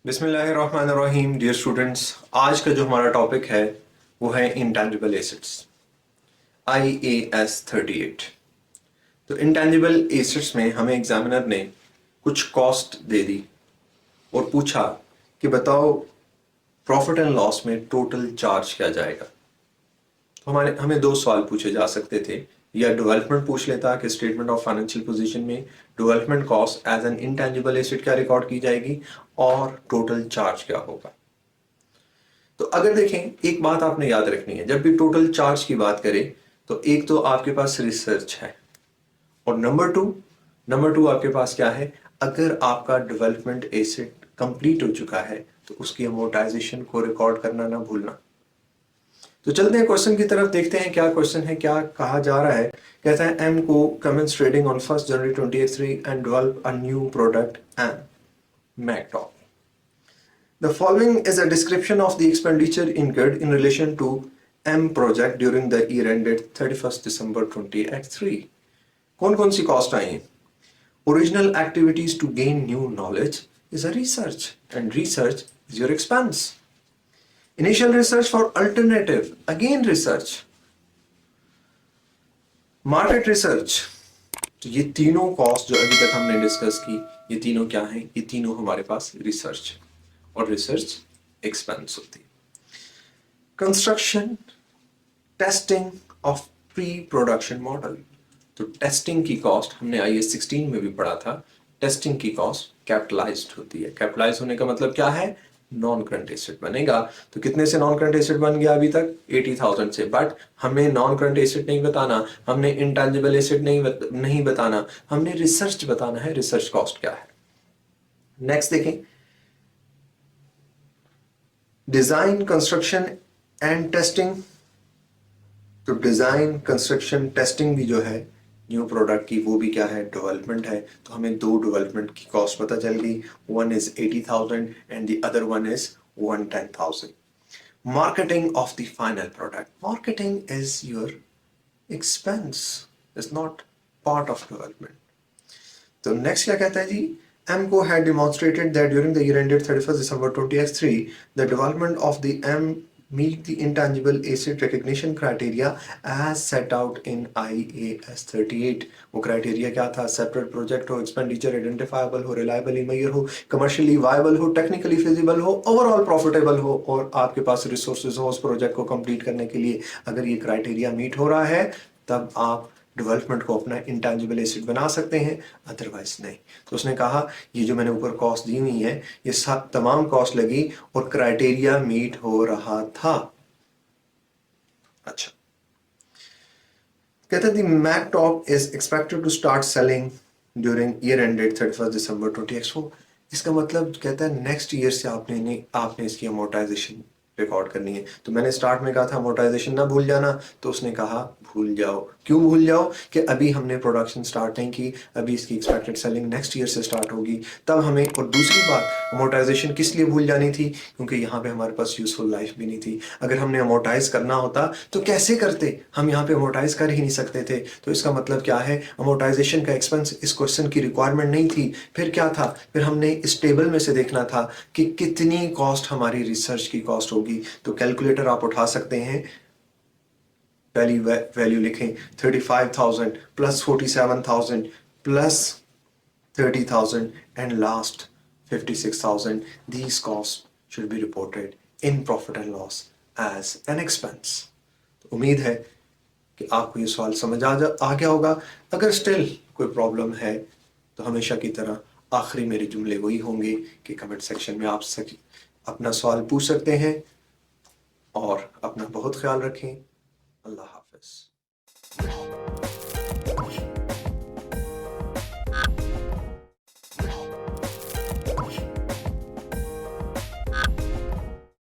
बिस्मिल्लाहिर्रहमानिर्रहीम। Dear students, आज का जो हमारा टॉपिक है वो है इंटेंजिबल एसेट्स, IAS 38। तो इंटेंजिबल एसेट्स में हमें एग्जामिनर ने कुछ कॉस्ट दे दी और पूछा कि बताओ प्रॉफिट एंड लॉस में टोटल चार्ज क्या जाएगा। तो हमें दो सवाल पूछे जा सकते थे, या डेवलपमेंट पूछ लेता कि स्टेटमेंट ऑफ फाइनेंशियल पोजीशन में development cost as an intangible asset क्या रिकॉर्ड की जाएगी और टोटल चार्ज क्या होगा। तो अगर देखें, एक बात आपने याद रखनी है, जब भी टोटल चार्ज की बात करें तो एक तो आपके पास रिसर्च है और नंबर टू आपके पास क्या है, अगर आपका डेवलपमेंट एसेट कंप्लीट हो चुका है तो उसकी अमोर्टाइजेशन को रिकॉर्ड करना ना भूलना। तो चलते हैं क्वेश्चन की तरफ, देखते हैं क्या क्वेश्चन है, क्या कहा जा रहा है। कहता है एम को commence trading on 1 January 2023 and develop a new product M Mactop. The following is a description of the expenditure incurred in relation to M project during the year ended 31st December 2023. कौन कौन सी cost आई हैं? Original activities to gain new knowledge is a research, and research is your expense. Initial research for alternative, again research. Market research. तो ये तीनों cost जो अभी तक हमने डिस्कस की, ये तीनों क्या हैं? ये तीनों हमारे पास रिसर्च और रिसर्च एक्सपेंस होती है। Construction, testing of pre production model. तो टेस्टिंग की कॉस्ट हमने IAS 16 में भी पढ़ा था। टेस्टिंग की कॉस्ट कैपिटलाइज्ड होती है। कैपिटलाइज होने का मतलब क्या है? नॉन करंट एसेट बनेगा। तो कितने से नॉन करंट एसेट बन गया अभी तक? 80,000 से। बट हमें नॉन करंट एसेट नहीं बताना, हमने इंटेंजिबल एसेट नहीं बताना, हमने रिसर्च बताना है, रिसर्च कॉस्ट क्या है। नेक्स्ट देखें, डिजाइन, कंस्ट्रक्शन एंड टेस्टिंग। तो डिजाइन, कंस्ट्रक्शन, टेस्टिंग भी जो है न्यू प्रोडक्ट की, वो भी क्या है? डेवलपमेंट है। तो हमें दो डेवलपमेंट की कॉस्ट पता चल गई, one is 80,000 and the other one is 110,000। Marketing of the final product, marketing is your expense, is not part of development. तो नेक्स्ट क्या कहता है जी, MCO had demonstrated that during the year ended 31st December 2023, the development of the M meet the intangible asset recognition criteria as set out in IAS 38। वो criteria क्या था? Separate project हो, expenditure identifiable हो, reliably major हो, commercially viable हो, technically feasible हो, overall profitable हो और आपके पास रिसोर्सेज हो उस प्रोजेक्ट को कंप्लीट करने के लिए। अगर ये क्राइटेरिया मीट हो रहा है तब आप डेवलपमेंट को अपना इंटेंजिबल एसेट बना सकते हैं, अदरवाइज नहीं। तो उसने कहा ये जो मैंने ऊपर कॉस्ट दी हुई है, ये सब तमाम कॉस्ट लगी और क्राइटेरिया मीट हो रहा था। अच्छा, कहते हैं Mactop is expected to start selling during year ended 31st December 2024। इसका मतलब कहता है नेक्स्ट ईयर से आपने इसकी अमोर्टाइजेशन रिकॉर्ड करनी है। तो मैंने स्टार्ट में कहा था अमोर्टाइजेशन ना भूल जाना, तो उसने कहा भूल जाओ। क्यों भूल जाओ? कि अभी हमने प्रोडक्शन स्टार्ट नहीं की, अभी इसकी एक्सपेक्टेड सेलिंग नेक्स्ट ईयर से स्टार्ट होगी, तब हमें। और दूसरी बात, अमोर्टाइजेशन किस लिए भूल जानी थी? क्योंकि यहाँ पे हमारे पास यूजफुल लाइफ भी नहीं थी। अगर हमने अमोर्टाइज करना होता तो कैसे करते? हम यहाँ पे अमोर्टाइज कर ही नहीं सकते थे। तो इसका मतलब क्या है? अमोर्टाइजेशन का एक्सपेंस इस क्वेश्चन की रिक्वायरमेंट नहीं थी। फिर क्या था? फिर हमने इस टेबल में से देखना था कि कितनी कॉस्ट हमारी रिसर्च की कॉस्ट होगी। तो कैलकुलेटर आप उठा सकते हैं, पहली वैल्यू लिखें 35,000 plus 47,000 plus 30,000 and last 56,000। These costs should be reported in profit and loss as an expense। तो उम्मीद है कि आपको ये सवाल समझ आ गया होगा। अगर स्टिल कोई प्रॉब्लम है तो हमेशा की तरह आखिरी मेरे जुमले वही होंगे कि कमेंट सेक्शन में आप अपना सवाल पूछ सकते हैं। और अपना बहुत ख्याल रखें। अल्लाह हाफ़िज़।